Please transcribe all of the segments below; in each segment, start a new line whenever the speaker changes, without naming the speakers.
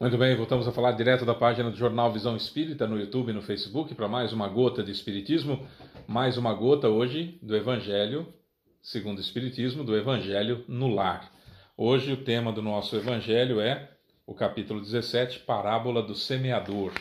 Muito bem, voltamos a falar direto da página do Jornal Visão Espírita no YouTube e no Facebook para mais uma gota de Espiritismo, mais uma gota hoje do Evangelho, segundo o Espiritismo, do Evangelho no Lar. Hoje o tema do nosso Evangelho é o capítulo 17, Parábola do Semeador.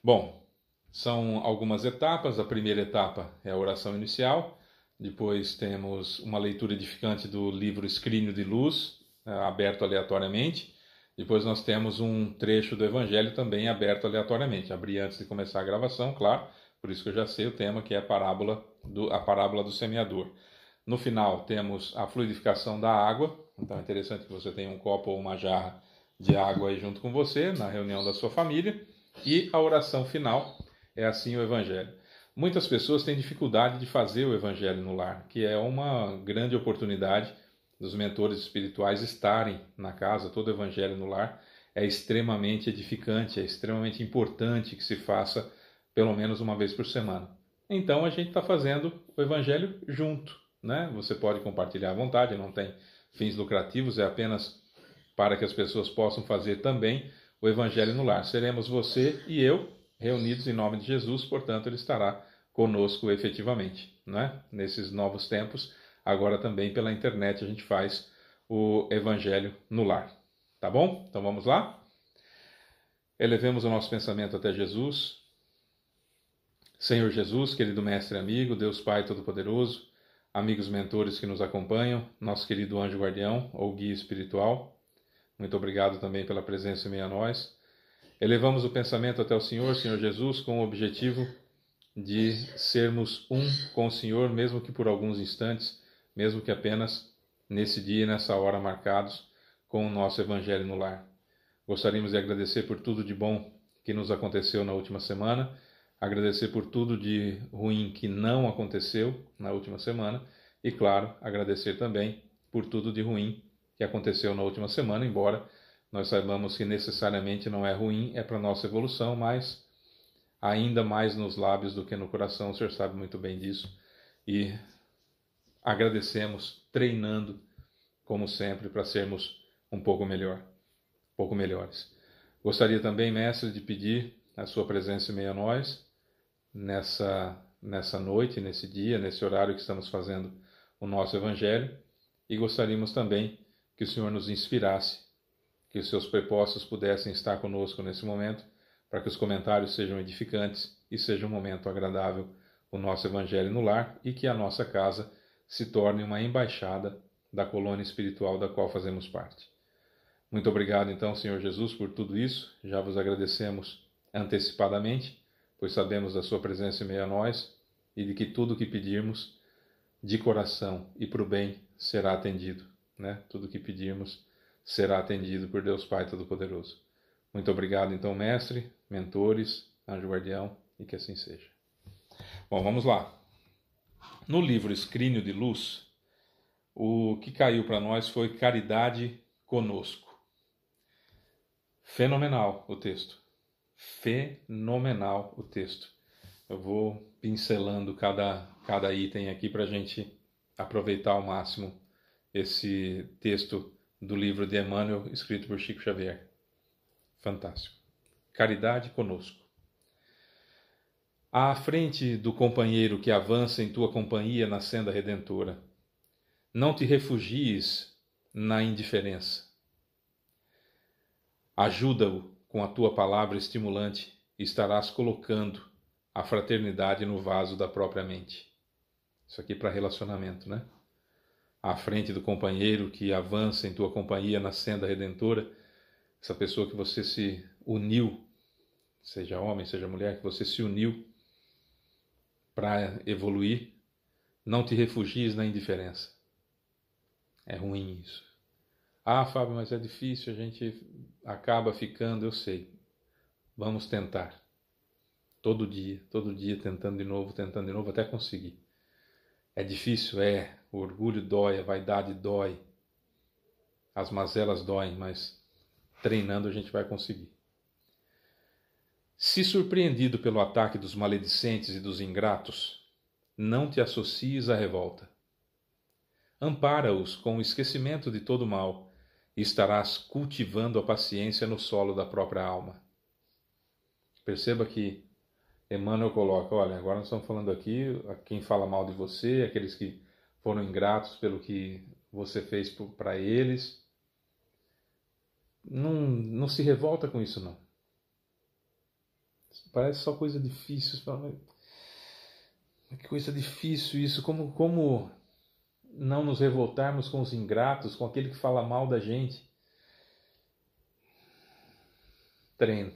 Bom, são algumas etapas. A primeira etapa é a oração inicial, depois temos uma leitura edificante do livro Escrínio de Luz, aberto aleatoriamente. Depois nós temos um trecho do Evangelho também aberto aleatoriamente. Abri antes de começar a gravação, claro, por isso que eu já sei o tema, que é a parábola do semeador. No final temos a fluidificação da água, então é interessante que você tenha um copo ou uma jarra de água aí junto com você, na reunião da sua família. E a oração final é assim o Evangelho. Muitas pessoas têm dificuldade de fazer o Evangelho no lar, que é uma grande oportunidade dos mentores espirituais estarem na casa. Todo Evangelho no lar é extremamente edificante, é extremamente importante que se faça pelo menos uma vez por semana. Então a gente está fazendo o Evangelho junto, né? Você pode compartilhar à vontade, não tem fins lucrativos, é apenas para que as pessoas possam fazer também o Evangelho no lar. Seremos você e eu reunidos em nome de Jesus, portanto ele estará conosco efetivamente, né? Nesses novos tempos. Agora também pela internet a gente faz o Evangelho no lar. Tá bom? Então vamos lá? Elevemos o nosso pensamento até Jesus. Senhor Jesus, querido mestre e amigo, Deus Pai Todo-Poderoso, amigos mentores que nos acompanham, nosso querido anjo guardião ou guia espiritual, muito obrigado também pela presença em meio a nós. Elevamos o pensamento até o Senhor, Senhor Jesus, com o objetivo de sermos um com o Senhor, mesmo que por alguns instantes, mesmo que apenas nesse dia e nessa hora marcados com o nosso Evangelho no lar. Gostaríamos de agradecer por tudo de bom que nos aconteceu na última semana, agradecer por tudo de ruim que não aconteceu na última semana e, claro, agradecer também por tudo de ruim que aconteceu na última semana, embora nós saibamos que necessariamente não é ruim, é para a nossa evolução, mas ainda mais nos lábios do que no coração, o Senhor sabe muito bem disso. E agradecemos, treinando, como sempre, para sermos um pouco melhores. Gostaria também, mestre, de pedir a sua presença em meio a nós, nessa noite, nesse dia, nesse horário que estamos fazendo o nosso Evangelho, e gostaríamos também que o Senhor nos inspirasse, que os seus prepostos pudessem estar conosco nesse momento, para que os comentários sejam edificantes e seja um momento agradável o nosso Evangelho no lar e que a nossa casa se torne uma embaixada da colônia espiritual da qual fazemos parte. Muito obrigado, então, Senhor Jesus, por tudo isso. Já vos agradecemos antecipadamente, pois sabemos da sua presença em meio a nós e de que tudo o que pedirmos de coração e para o bem será atendido, né? Tudo o que pedirmos será atendido por Deus Pai Todo-Poderoso. Muito obrigado, então, mestre, mentores, anjo guardião, e que assim seja. Bom, vamos lá. No livro Escrínio de Luz, o que caiu para nós foi Caridade Conosco. Fenomenal o texto. Fenomenal o texto. Eu vou pincelando cada item aqui para a gente aproveitar ao máximo esse texto do livro de Emmanuel, escrito por Chico Xavier. Fantástico. Caridade conosco. À frente do companheiro que avança em tua companhia na senda redentora, não te refugies na indiferença. Ajuda-o com a tua palavra estimulante e estarás colocando a fraternidade no vaso da própria mente. Isso aqui para relacionamento, né? À frente do companheiro que avança em tua companhia na senda redentora, essa pessoa que você se uniu, seja homem, seja mulher, que você se uniu para evoluir, não te refugies na indiferença. É ruim isso. Ah, Fábio, mas é difícil, a gente acaba ficando, eu sei. Vamos tentar. Todo dia, tentando de novo, até conseguir. É difícil, é. O orgulho dói, a vaidade dói. As mazelas doem, mas treinando a gente vai conseguir. Se surpreendido pelo ataque dos maledicentes e dos ingratos, não te associes à revolta. Ampara-os com o esquecimento de todo mal e estarás cultivando a paciência no solo da própria alma. Perceba que Emmanuel coloca, olha, agora nós estamos falando aqui a quem fala mal de você, aqueles que foram ingratos pelo que você fez para eles. Não se revolta com isso, não. Parece só coisa difícil. Que coisa difícil isso. Como não nos revoltarmos com os ingratos, com aquele que fala mal da gente? Treino.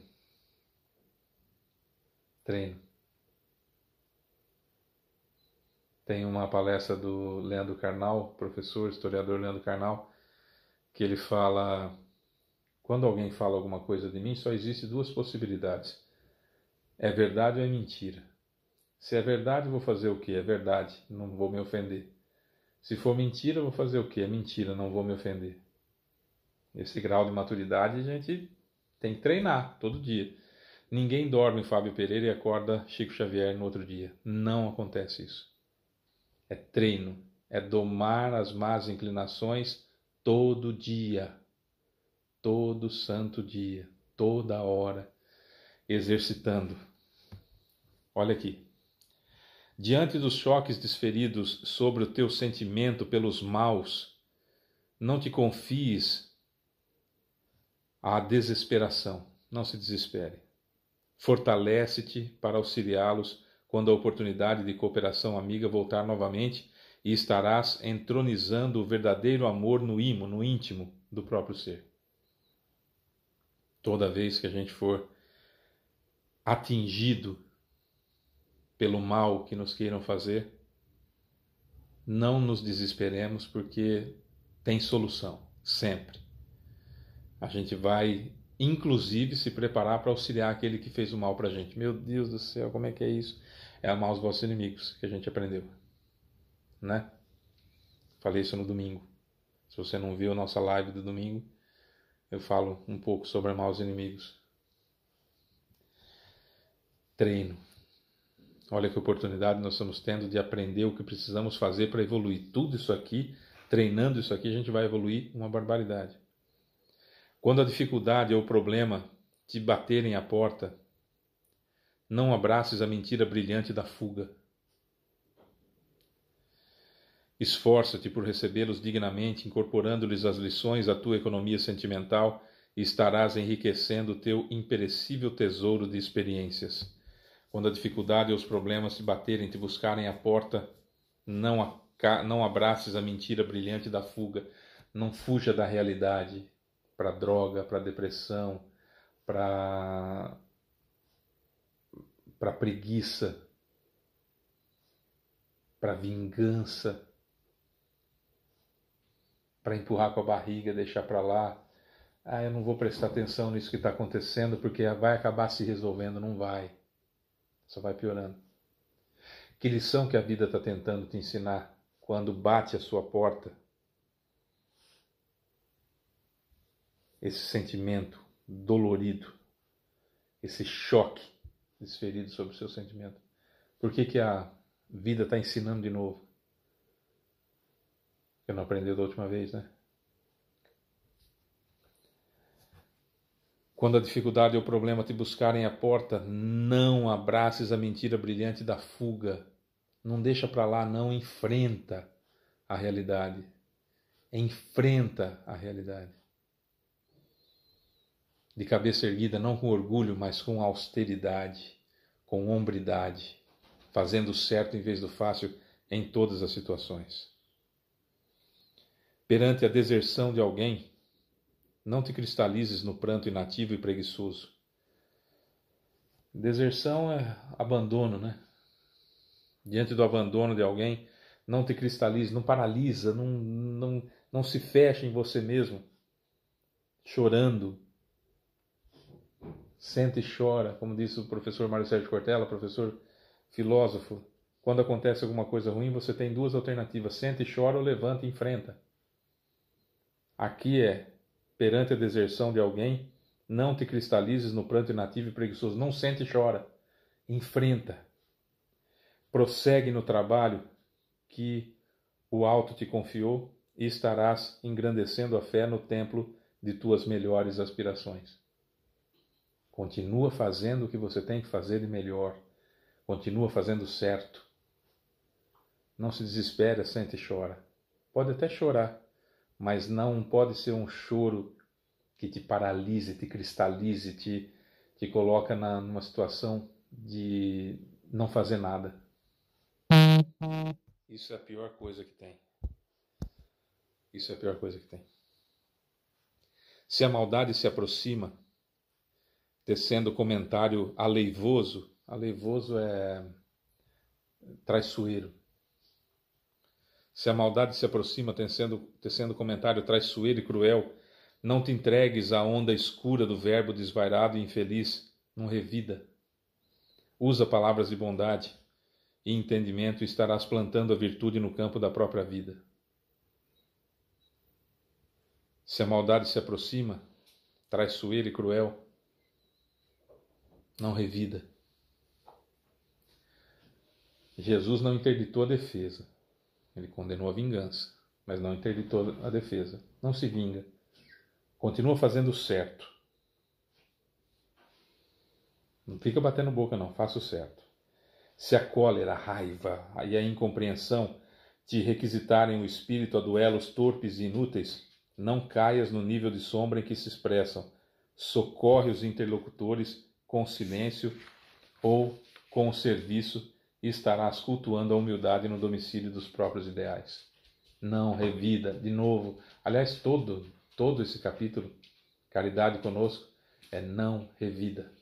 Tem uma palestra do Leandro Carnal, professor, historiador Leandro Carnal, que ele fala: quando alguém fala alguma coisa de mim, só existe duas possibilidades. É verdade ou é mentira. Se é verdade, eu vou fazer o quê? É verdade, não vou me ofender. Se for mentira, eu vou fazer o quê? É mentira, não vou me ofender. Esse grau de maturidade a gente tem que treinar todo dia. Ninguém dorme Fábio Pereira e acorda Chico Xavier no outro dia. Não acontece isso. É treino, é domar as más inclinações todo dia, todo santo dia, toda hora, exercitando. Olha aqui. Diante dos choques desferidos sobre o teu sentimento pelos maus, não te confies à desesperação, não se desespere. Fortalece-te para auxiliá-los quando a oportunidade de cooperação amiga voltar novamente, e estarás entronizando o verdadeiro amor no íntimo do próprio ser. Toda vez que a gente for atingido pelo mal que nos queiram fazer, não nos desesperemos, porque tem solução, sempre. A gente vai, inclusive, se preparar para auxiliar aquele que fez o mal para a gente. Meu Deus do céu, como é que é isso? É amar os vossos inimigos, que a gente aprendeu, né? Falei isso no domingo. Se você não viu a nossa live do domingo, eu falo um pouco sobre amar os inimigos. Treino. Olha que oportunidade nós estamos tendo de aprender o que precisamos fazer para evoluir. Tudo isso aqui, treinando isso aqui, a gente vai evoluir uma barbaridade. Quando a dificuldade ou o problema te baterem à porta, não abraces a mentira brilhante da fuga. Esforça-te por recebê-los dignamente, incorporando-lhes as lições da tua economia sentimental, e estarás enriquecendo o teu imperecível tesouro de experiências. Quando a dificuldade ou os problemas te baterem, te buscarem à porta, não abraces a mentira brilhante da fuga. Não fuja da realidade para droga, para depressão, para preguiça, para vingança, para empurrar com a barriga, deixar para lá. Eu não vou prestar atenção nisso que está acontecendo porque vai acabar se resolvendo. Não vai. Só vai piorando. Que lição que a vida está tentando te ensinar quando bate a sua porta? Esse sentimento dolorido, esse choque desferido sobre o seu sentimento. Por que a vida está ensinando de novo? Porque não aprendeu da última vez, né? Quando a dificuldade ou o problema te buscarem à porta, não abraces a mentira brilhante da fuga. Não deixa para lá, não. Enfrenta a realidade. Enfrenta a realidade. De cabeça erguida, não com orgulho, mas com austeridade, com hombridade, fazendo o certo em vez do fácil em todas as situações. Perante a deserção de alguém, não te cristalizes no pranto inativo e preguiçoso. Deserção é abandono, né? Diante do abandono de alguém, não te cristalize, não paralisa, não se feche em você mesmo, chorando. Senta e chora, como disse o professor Mário Sérgio Cortella, professor filósofo. Quando acontece alguma coisa ruim, você tem duas alternativas: senta e chora ou levanta e enfrenta. Aqui perante a deserção de alguém, não te cristalizes no pranto inativo e preguiçoso. Não sente e chora. Enfrenta. Prossegue no trabalho que o alto te confiou e estarás engrandecendo a fé no templo de tuas melhores aspirações. Continua fazendo o que você tem que fazer de melhor. Continua fazendo certo. Não se desespera, sente e chora. Pode até chorar, mas não pode ser um choro que te paralise, te cristalize, te coloca numa situação de não fazer nada. Isso é a pior coisa que tem. Isso é a pior coisa que tem. Se a maldade se aproxima, tecendo comentário aleivoso é traiçoeiro. Se a maldade se aproxima, tecendo comentário traiçoeiro e cruel, não te entregues à onda escura do verbo desvairado e infeliz, não revida. Usa palavras de bondade e entendimento e estarás plantando a virtude no campo da própria vida. Se a maldade se aproxima, traiçoeira e cruel, não revida. Jesus não interditou a defesa. Ele condenou a vingança, mas não interditou a defesa. Não se vinga. Continua fazendo o certo. Não fica batendo boca não, faça o certo. Se a cólera, a raiva e a incompreensão te requisitarem o espírito a duelos torpes e inúteis, não caias no nível de sombra em que se expressam. Socorre os interlocutores com silêncio ou com o serviço e estarás cultuando a humildade no domicílio dos próprios ideais. Não revida, de novo. Aliás, todo esse capítulo, Caridade Conosco, é não revida.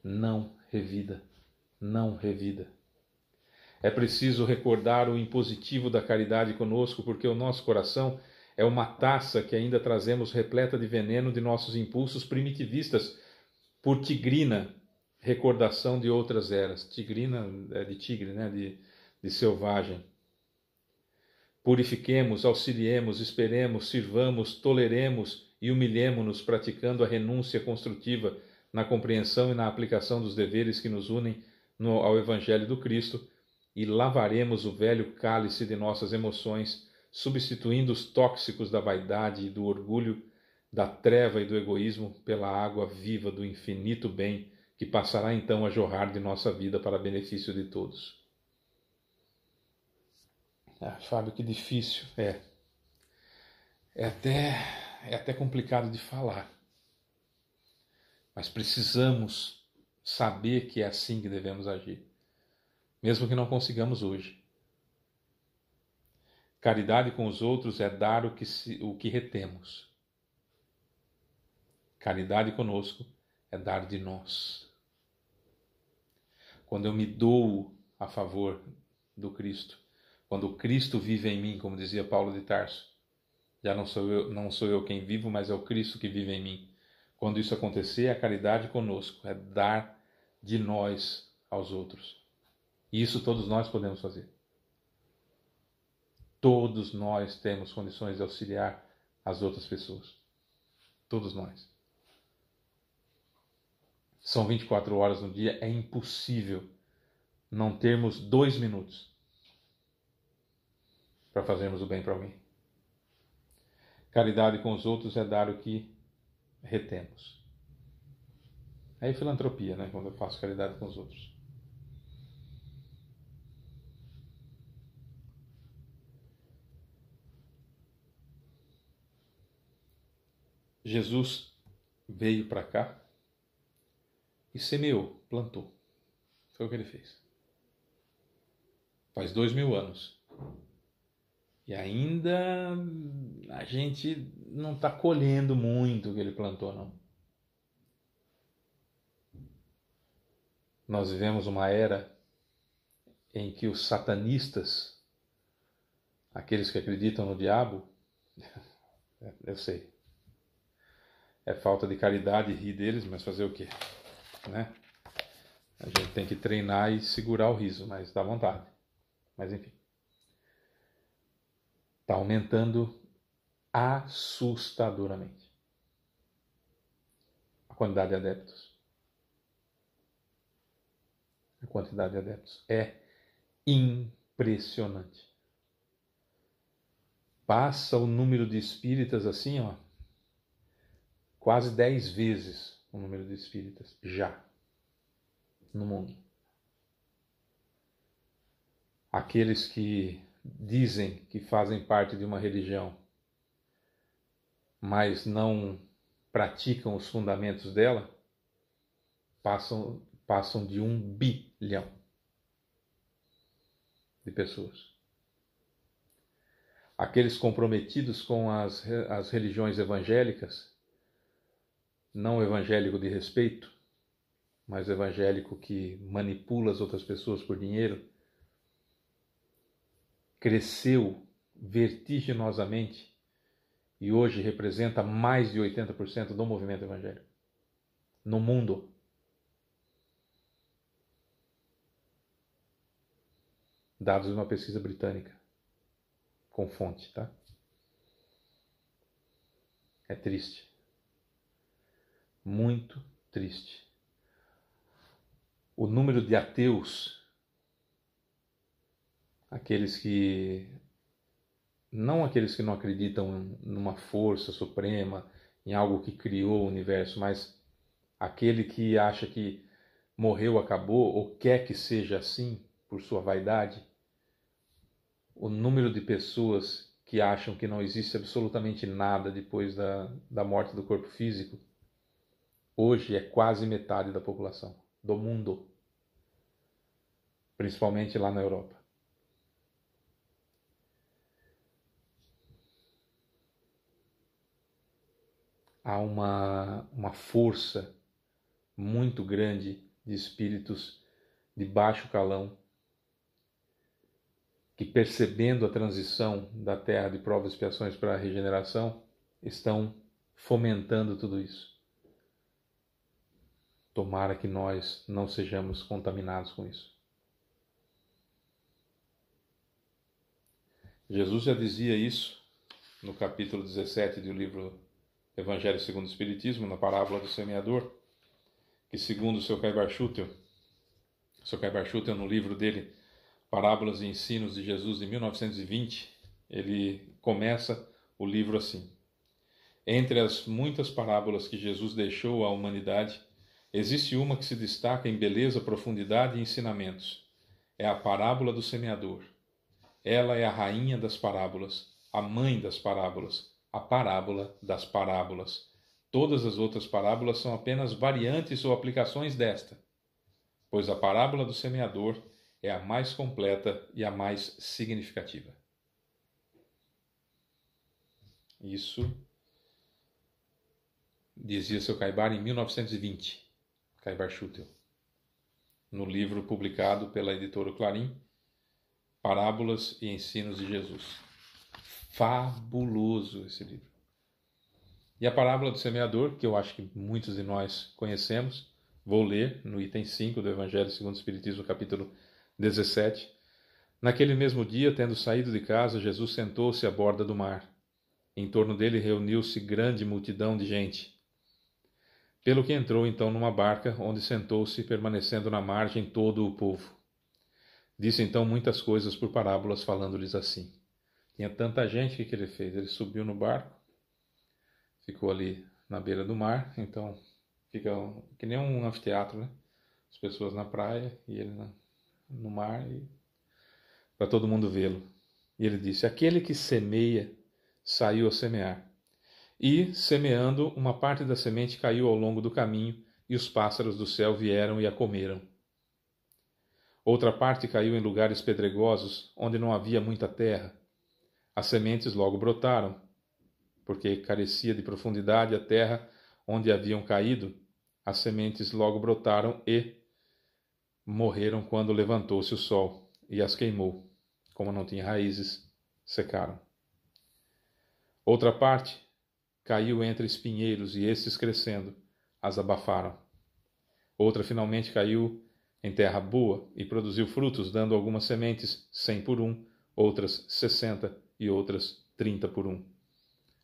Não revida. Não revida. É preciso recordar o impositivo da caridade conosco, porque o nosso coração é uma taça que ainda trazemos repleta de veneno de nossos impulsos primitivistas, por tigrina recordação de outras eras. Tigrina é de tigre, né? de selvagem. Purifiquemos, auxiliemos, esperemos, sirvamos, toleremos e humilhemo-nos praticando a renúncia construtiva na compreensão e na aplicação dos deveres que nos unem ao Evangelho do Cristo, e lavaremos o velho cálice de nossas emoções, substituindo os tóxicos da vaidade e do orgulho, da treva e do egoísmo pela água viva do infinito bem, que passará então a jorrar de nossa vida para benefício de todos. Fábio, que difícil. É até complicado de falar. Mas precisamos saber que é assim que devemos agir, mesmo que não consigamos hoje. Caridade com os outros é dar o que retemos. Caridade conosco é dar de nós. Quando eu me dou a favor do Cristo, quando o Cristo vive em mim, como dizia Paulo de Tarso, já não sou eu quem vivo, mas é o Cristo que vive em mim. Quando isso acontecer, a caridade conosco é dar de nós aos outros. E isso todos nós podemos fazer. Todos nós temos condições de auxiliar as outras pessoas. Todos nós. São 24 horas no dia, é impossível não termos 2 minutos para fazermos o bem para alguém. Caridade com os outros é dar o que retemos. É filantropia, né? Quando eu faço caridade com os outros. Jesus veio para cá e semeou, plantou. Foi o que ele fez. Faz 2000 anos. E ainda a gente não está colhendo muito o que ele plantou, não. Nós vivemos uma era em que os satanistas, aqueles que acreditam no diabo, eu sei, é falta de caridade rir deles, mas fazer o quê? Né? A gente tem que treinar e segurar o riso, mas dá vontade. Mas enfim. Está aumentando assustadoramente a quantidade de adeptos. A quantidade de adeptos é impressionante. Passa o número de espíritas assim, ó, quase 10 vezes o número de espíritas já no mundo. Aqueles que dizem que fazem parte de uma religião, mas não praticam os fundamentos dela, passam de 1 bilhão de pessoas. Aqueles comprometidos com as religiões evangélicas, não evangélico de respeito, mas evangélico que manipula as outras pessoas por dinheiro, cresceu vertiginosamente e hoje representa mais de 80% do movimento evangélico no mundo. Dados de uma pesquisa britânica, com fonte, tá? É triste. Muito triste. O número de ateus, aqueles que não acreditam numa força suprema, em algo que criou o universo, mas aquele que acha que morreu, acabou, ou quer que seja assim, por sua vaidade, o número de pessoas que acham que não existe absolutamente nada depois da morte do corpo físico, hoje é quase metade da população do mundo, principalmente lá na Europa. Há uma força muito grande de espíritos de baixo calão que, percebendo a transição da terra de provas e expiações para a regeneração, estão fomentando tudo isso. Tomara que nós não sejamos contaminados com isso. Jesus já dizia isso no capítulo 17 do livro Evangelho segundo o Espiritismo, na parábola do semeador, que segundo o seu Caibar Schutel, no livro dele Parábolas e Ensinos de Jesus, de 1920, ele começa o livro assim: entre as muitas parábolas que Jesus deixou à humanidade, existe uma que se destaca em beleza, profundidade e ensinamentos. É a parábola do semeador. Ela é a rainha das parábolas, a mãe das parábolas, a parábola das parábolas. Todas as outras parábolas são apenas variantes ou aplicações desta, pois a parábola do semeador é a mais completa e a mais significativa. Isso dizia seu Caibar em 1920, Caibar Schutel, no livro publicado pela editora Clarim, Parábolas e Ensinos de Jesus. Fabuloso esse livro. E a parábola do semeador, que eu acho que muitos de nós conhecemos, vou ler no item 5 do Evangelho segundo o Espiritismo, capítulo 17. Naquele mesmo dia, tendo saído de casa, Jesus sentou-se à borda do mar. Em torno dele reuniu-se grande multidão de gente. Pelo que entrou então numa barca, onde sentou-se, permanecendo na margem todo o povo. Disse então muitas coisas por parábolas, falando-lhes assim. Tinha tanta gente, o que ele fez? Ele subiu no barco, ficou ali na beira do mar, então fica que nem um anfiteatro, né? As pessoas na praia e ele no mar, para todo mundo vê-lo. E ele disse: aquele que semeia saiu a semear. E, semeando, uma parte da semente caiu ao longo do caminho, e os pássaros do céu vieram e a comeram. Outra parte caiu em lugares pedregosos, onde não havia muita terra. As sementes logo brotaram, porque carecia de profundidade a terra onde haviam caído. As sementes logo brotaram e morreram quando levantou-se o sol e as queimou. Como não tinha raízes, secaram. Outra parte caiu entre espinheiros, e estes, crescendo, as abafaram. Outra finalmente caiu em terra boa e produziu frutos, dando algumas sementes 100 por 1, outras 60 e outras 30 por 1.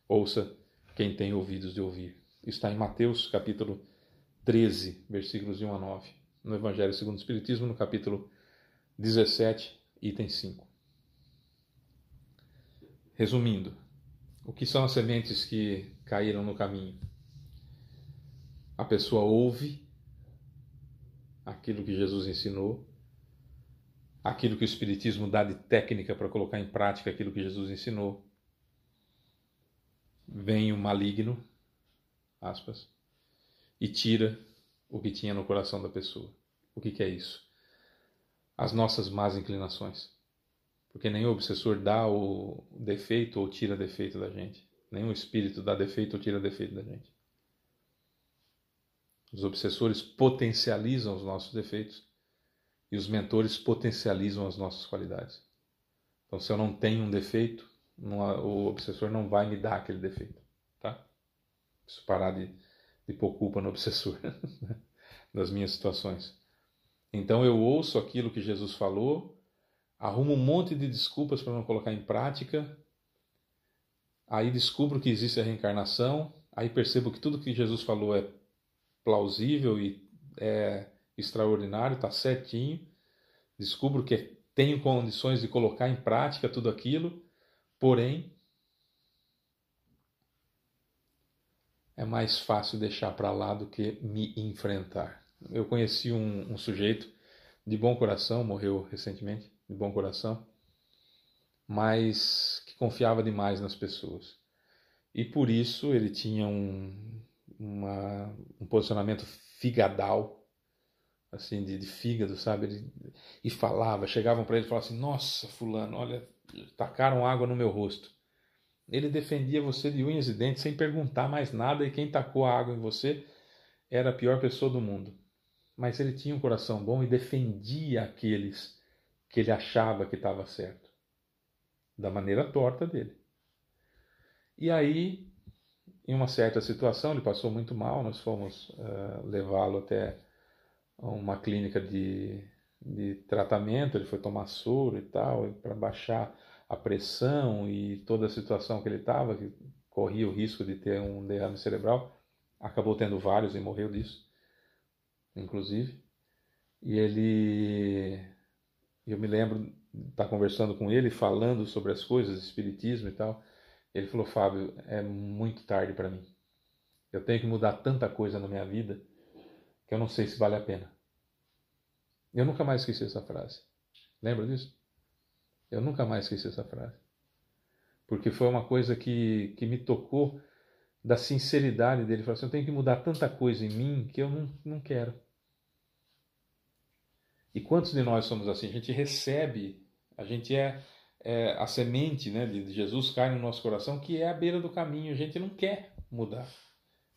Ouça quem tem ouvidos de ouvir. Está em Mateus, capítulo 13, versículos de 1 a 9. No Evangelho segundo o Espiritismo, no capítulo 17, item 5. Resumindo, o que são as sementes que caíram no caminho? A pessoa ouve aquilo que Jesus ensinou, aquilo que o Espiritismo dá de técnica para colocar em prática aquilo que Jesus ensinou. Vem o maligno, aspas, e tira o que tinha no coração da pessoa. O que é isso? As nossas más inclinações. Porque nenhum obsessor dá o defeito ou tira defeito da gente. Nenhum espírito dá defeito ou tira defeito da gente. Os obsessores potencializam os nossos defeitos e os mentores potencializam as nossas qualidades. Então, se eu não tenho um defeito, o obsessor não vai me dar aquele defeito. Tá? Preciso parar de pôr culpa no obsessor das minhas situações. Então, eu ouço aquilo que Jesus falou, arrumo um monte de desculpas para não colocar em prática, aí descubro que existe a reencarnação, aí percebo que tudo que Jesus falou é plausível e é extraordinário, está certinho, descubro que tenho condições de colocar em prática tudo aquilo, porém é mais fácil deixar para lá do que me enfrentar. Eu conheci um sujeito de bom coração, morreu recentemente, de bom coração, mas que confiava demais nas pessoas. E por isso ele tinha um posicionamento figadal, assim, de fígado, sabe? E falava, chegavam para ele e falavam assim: nossa, fulano, olha, tacaram água no meu rosto. Ele defendia você de unhas e dentes sem perguntar mais nada, e quem tacou a água em você era a pior pessoa do mundo. Mas ele tinha um coração bom e defendia aqueles que ele achava que estava certo, da maneira torta dele. E aí, em uma certa situação, ele passou muito mal, nós fomos levá-lo até uma clínica de tratamento, ele foi tomar soro e tal, para baixar a pressão e toda a situação que ele estava, que corria o risco de ter um derrame cerebral, acabou tendo vários e morreu disso, inclusive. E eu me lembro de estar conversando com ele, falando sobre as coisas, espiritismo e tal. Ele falou: Fábio, é muito tarde para mim. Eu tenho que mudar tanta coisa na minha vida que eu não sei se vale a pena. Eu nunca mais esqueci essa frase. Lembra disso? Eu nunca mais esqueci essa frase. Porque foi uma coisa que me tocou, da sinceridade dele. Ele falou assim: eu tenho que mudar tanta coisa em mim que eu não quero. E quantos de nós somos assim? A gente recebe, a gente a semente, né, de Jesus cai no nosso coração, que é à beira do caminho. A gente não quer mudar.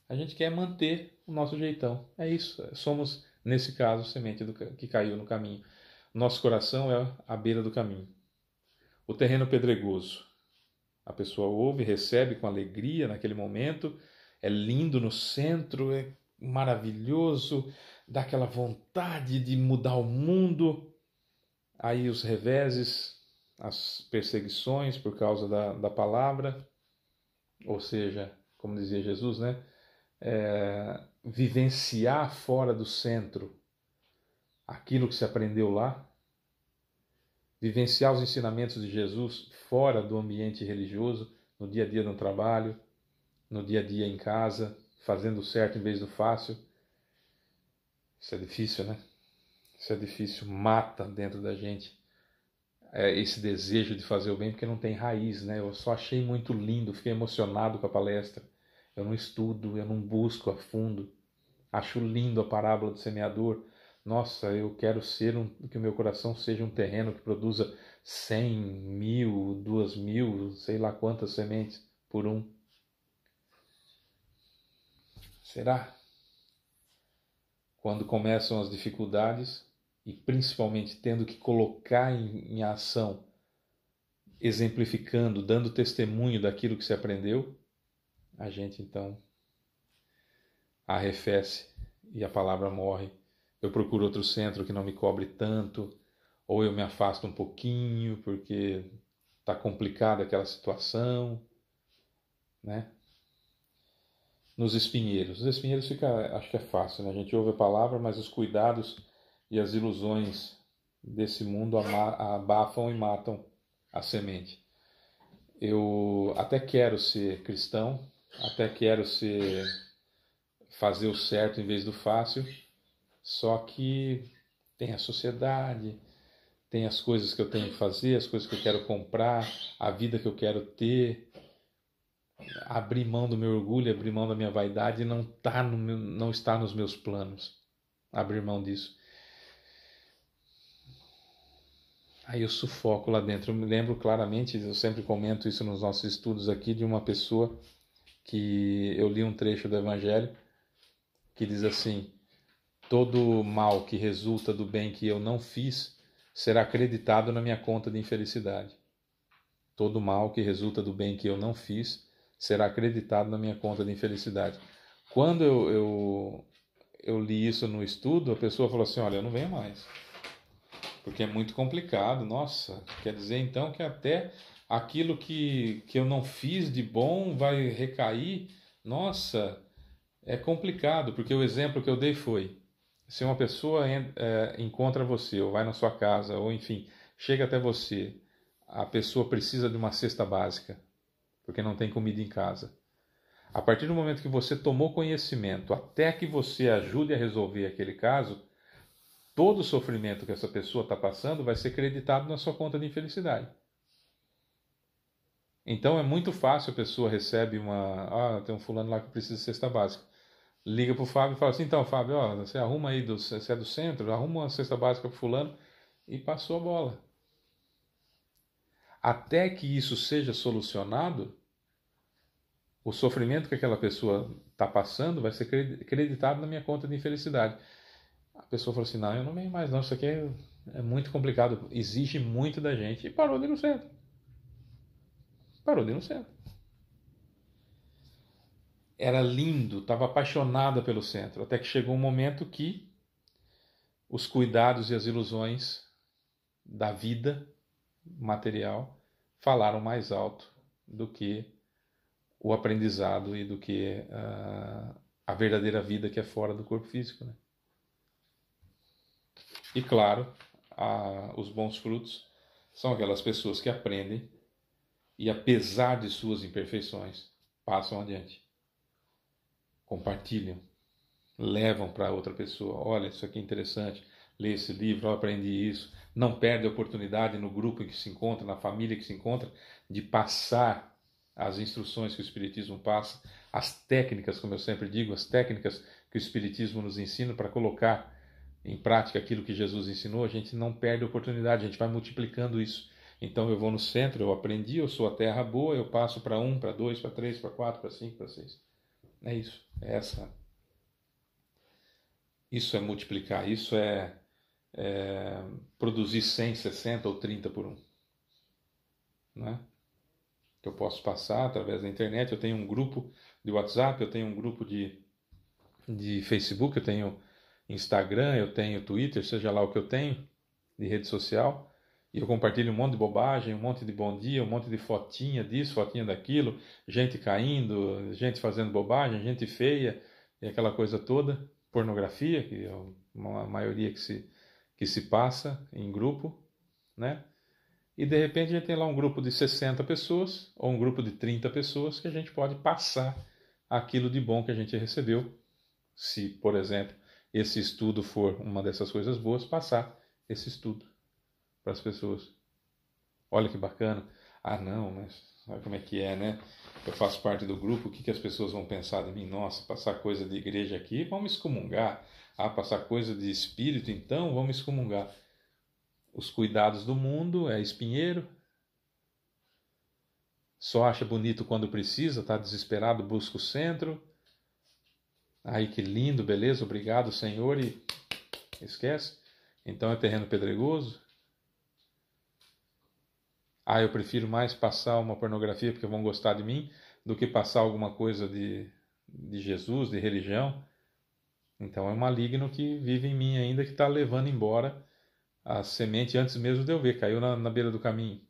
A gente quer manter o nosso jeitão. É isso. Somos, nesse caso, semente que caiu no caminho. Nosso coração é à beira do caminho. O terreno pedregoso. A pessoa ouve, recebe com alegria naquele momento. É lindo no centro, é maravilhoso, dá aquela vontade de mudar o mundo. Aí os reveses, as perseguições por causa da palavra, ou seja, como dizia Jesus, né? Vivenciar fora do centro aquilo que se aprendeu lá, vivenciar os ensinamentos de Jesus fora do ambiente religioso, no dia a dia no trabalho, no dia a dia em casa, fazendo o certo em vez do fácil. Isso é difícil, né? Isso é difícil, mata dentro da gente esse desejo de fazer o bem, porque não tem raiz, né? Eu só achei muito lindo, fiquei emocionado com a palestra. Eu não estudo, eu não busco a fundo. Acho lindo a parábola do semeador. Nossa, eu quero que o meu coração seja um terreno que produza 100, 1000, 2000, sei lá quantas sementes por um. Será? Quando começam as dificuldades, e principalmente tendo que colocar em ação, exemplificando, dando testemunho daquilo que se aprendeu, a gente então arrefece e a palavra morre. Eu procuro outro centro que não me cobre tanto, ou eu me afasto um pouquinho porque está complicada aquela situação, né? Nos espinheiros. Os espinheiros fica, acho que é fácil, né? A gente ouve a palavra, mas os cuidados e as ilusões desse mundo abafam e matam a semente. Eu até quero ser cristão, até quero fazer o certo em vez do fácil, só que tem a sociedade, tem as coisas que eu tenho que fazer, as coisas que eu quero comprar, a vida que eu quero ter. Abrir mão do meu orgulho, abrir mão da minha vaidade não está nos meus planos. Abrir mão disso. Aí eu sufoco lá dentro. Eu me lembro claramente, eu sempre comento isso nos nossos estudos aqui, de uma pessoa que eu li um trecho do Evangelho que diz assim: todo mal que resulta do bem que eu não fiz será acreditado na minha conta de infelicidade. Todo mal que resulta do bem que eu não fiz será acreditado na minha conta de infelicidade. Quando eu li isso no estudo, a pessoa falou assim: olha, eu não venho mais, porque é muito complicado. Nossa, quer dizer então que até aquilo que eu não fiz de bom vai recair? Nossa, é complicado, porque o exemplo que eu dei foi: se uma pessoa encontra você, ou vai na sua casa, ou enfim, chega até você, a pessoa precisa de uma cesta básica, porque não tem comida em casa. A partir do momento que você tomou conhecimento, até que você ajude a resolver aquele caso, todo o sofrimento que essa pessoa está passando vai ser creditado na sua conta de infelicidade. Então é muito fácil, a pessoa recebe tem um fulano lá que precisa de cesta básica. Liga para o Fábio e fala assim: então, Fábio, você arruma aí, você é do centro, arruma uma cesta básica para fulano, e passou a bola. Até que isso seja solucionado, o sofrimento que aquela pessoa está passando vai ser creditado na minha conta de infelicidade. A pessoa falou assim: não, eu não venho mais não, isso aqui é muito complicado, exige muito da gente. E parou de ir no centro. Parou de ir no centro. Era lindo, estava apaixonada pelo centro, até que chegou um momento que os cuidados e as ilusões da vida material falaram mais alto do que o aprendizado e do que a verdadeira vida que é fora do corpo físico, né? E claro, os bons frutos são aquelas pessoas que aprendem e, apesar de suas imperfeições, passam adiante, compartilham, levam para outra pessoa: olha, isso aqui é interessante, lê esse livro, eu aprendi isso. Não perde a oportunidade no grupo em que se encontra, na família que se encontra, de passar as instruções que o Espiritismo passa, as técnicas, como eu sempre digo, as técnicas que o Espiritismo nos ensina para colocar em prática aquilo que Jesus ensinou. A gente não perde a oportunidade, a gente vai multiplicando isso. Então eu vou no centro, eu aprendi, eu sou a terra boa, eu passo para 1, para 2, para 3, para 4, para 5, para 6. É isso, isso é multiplicar, isso é produzir 100, 60 ou 30 por 1. Não é? Que eu posso passar através da internet. Eu tenho um grupo de WhatsApp, eu tenho um grupo de Facebook, eu tenho Instagram, eu tenho Twitter, seja lá o que eu tenho de rede social, e eu compartilho um monte de bobagem, um monte de bom dia, um monte de fotinha disso, fotinha daquilo, gente caindo, gente fazendo bobagem, gente feia, e aquela coisa toda, pornografia, que é uma maioria que se passa em grupo, né? E de repente a gente tem lá um grupo de 60 pessoas, ou um grupo de 30 pessoas, que a gente pode passar aquilo de bom que a gente recebeu. Se, por exemplo, esse estudo for uma dessas coisas boas, passar esse estudo para as pessoas. Olha que bacana. Ah, não, mas sabe como é que é, né? Eu faço parte do grupo, o que as pessoas vão pensar de mim? Nossa, passar coisa de igreja aqui, vamos excomungar. Ah, passar coisa de espírito, então vamos excomungar. Os cuidados do mundo é espinheiro. Só acha bonito quando precisa, está desesperado, busca o centro. Ai, que lindo, beleza, obrigado, Senhor, e esquece. Então é terreno pedregoso. Ah, eu prefiro mais passar uma pornografia porque vão gostar de mim do que passar alguma coisa de Jesus, de religião. Então é um maligno que vive em mim ainda, que está levando embora a semente antes mesmo de eu ver, caiu na beira do caminho.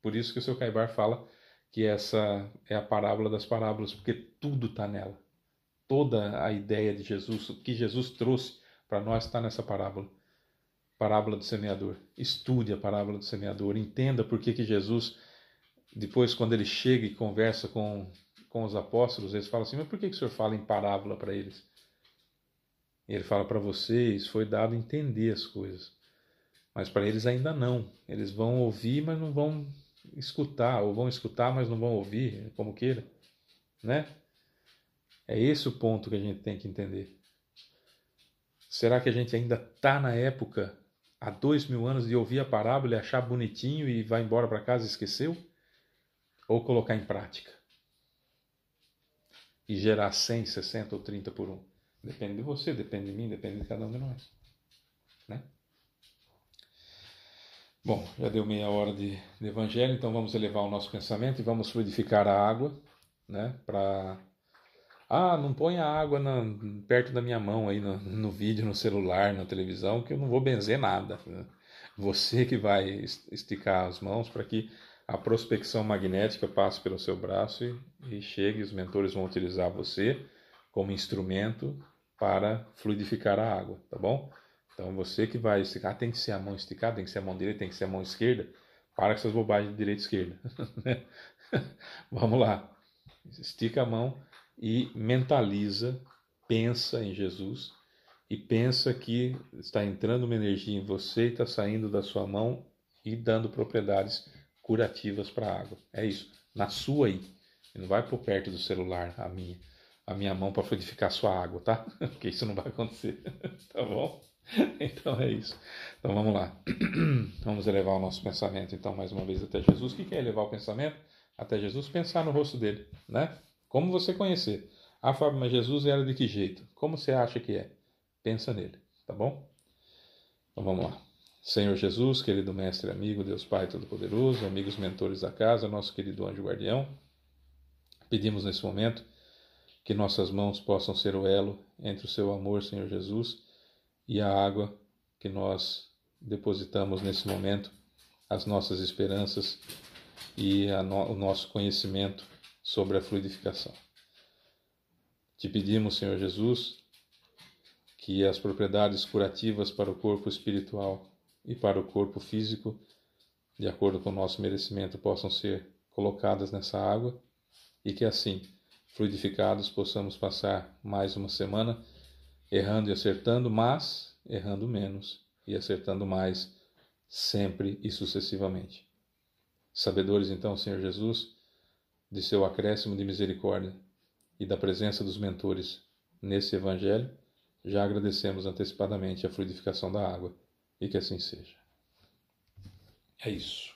Por isso que o seu Caibar fala que essa é a parábola das parábolas, porque tudo está nela. Toda a ideia de Jesus, o que Jesus trouxe para nós está nessa parábola. Parábola do semeador. Estude a parábola do semeador, entenda por que Jesus, depois quando ele chega e conversa com os apóstolos, eles falam assim: mas por que o senhor fala em parábola para eles? E ele fala para vocês, foi dado entender as coisas. Mas para eles ainda não. Eles vão ouvir, mas não vão escutar. Ou vão escutar, mas não vão ouvir, como queira. Né? É esse o ponto que a gente tem que entender. Será que a gente ainda está na época, há 2000 anos, de ouvir a parábola e achar bonitinho e vai embora para casa e esqueceu? Ou colocar em prática? E gerar 100, 60 ou 30 por um? Depende de você, depende de mim, depende de cada um de nós. Né? Bom, já deu meia hora de evangelho, então vamos elevar o nosso pensamento e vamos fluidificar a água, né? Não põe a água perto da minha mão aí no vídeo, no celular, na televisão, que eu não vou benzer nada. Né? Você que vai esticar as mãos para que a prospecção magnética passe pelo seu braço e chegue, os mentores vão utilizar você como instrumento para fluidificar a água, tá bom? Então você que vai esticar, tem que ser a mão esticada, tem que ser a mão direita, tem que ser a mão esquerda. Para com essas bobagens de direita e esquerda. Vamos lá. Estica a mão e mentaliza, pensa em Jesus e pensa que está entrando uma energia em você e está saindo da sua mão e dando propriedades curativas para a água. É isso. Na sua aí. Não vai por perto do celular a minha mão para fluidificar a sua água, tá? Porque isso não vai acontecer. Tá bom? Então é isso. Então vamos lá. Vamos elevar o nosso pensamento então mais uma vez até Jesus. O que é elevar o pensamento até Jesus? Pensar no rosto dele, né? Como você conhecer. Fábio, mas Jesus era de que jeito? Como você acha que é? Pensa nele, tá bom? Então vamos lá. Senhor Jesus, querido mestre amigo, Deus Pai Todo-Poderoso, amigos mentores da casa, nosso querido anjo guardião, pedimos nesse momento que nossas mãos possam ser o elo entre o seu amor, Senhor Jesus, e a água que nós depositamos nesse momento, as nossas esperanças e o nosso conhecimento sobre a fluidificação. Te pedimos, Senhor Jesus, que as propriedades curativas para o corpo espiritual e para o corpo físico, de acordo com o nosso merecimento, possam ser colocadas nessa água e que assim, fluidificados, possamos passar mais uma semana errando e acertando, mas errando menos e acertando mais, sempre e sucessivamente. Sabedores, então, Senhor Jesus, de seu acréscimo de misericórdia e da presença dos mentores nesse Evangelho, já agradecemos antecipadamente a fluidificação da água e que assim seja. É isso.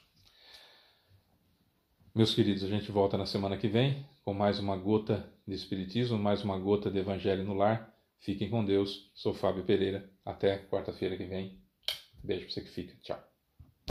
Meus queridos, a gente volta na semana que vem com mais uma gota de Espiritismo, mais uma gota de Evangelho no lar. Fiquem com Deus. Sou Fábio Pereira. Até quarta-feira que vem. Beijo pra você que fica. Tchau.